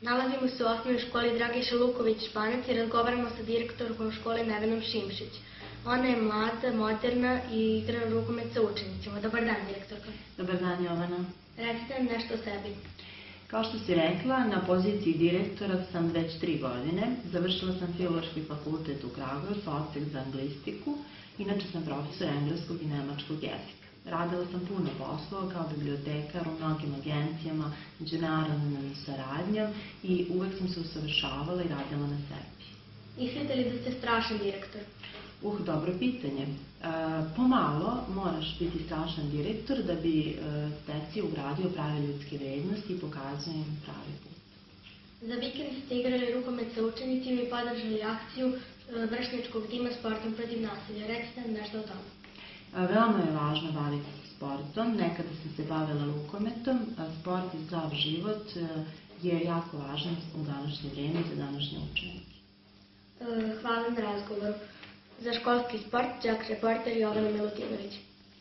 Nalazimo se u osnovnoj školi Dragiša Luković Španac i razgovaramo sa direktorkom škole Nevenom Šimšić. Ona je mlada, moderna i igra rukomet sa učenicima. Dobar dan, direktorka. Dobar dan, Jovana. Recite nam nešto o sebi. Kao što si rekla, na poziciji direktora sam već 3 godine. Završila sam Filološki fakultet u Kragujevcu, odsek za anglistiku. Inače sam profesor engleskog i nemačkog jezika. Radila sam puno poslova kao bibliotekar u mnogim agencijama, međunarodnom saradnjom i uvek sam se usavršavala i radila na sebi. Mislite li da ste strašan direktor? Dobro pitanje. Pomalo moraš biti strašan direktor da bi deci ugradio prave ljudske vrednosti i pokazao im pravi put. Za vikend ste igrali rukomet sa učenicima i podržali akciju vršnjačkog tima sportom protiv nasilja. Recite nam nešto o tome. Veoma je važno baviti se sportom. Nekada sam se bavila rukometom. Sport i zdrav život je jako važan u današnje vrijeme za današnje učenike. Hvala na razgovoru. Za školski sport, đak reporter Jovana Milutinović.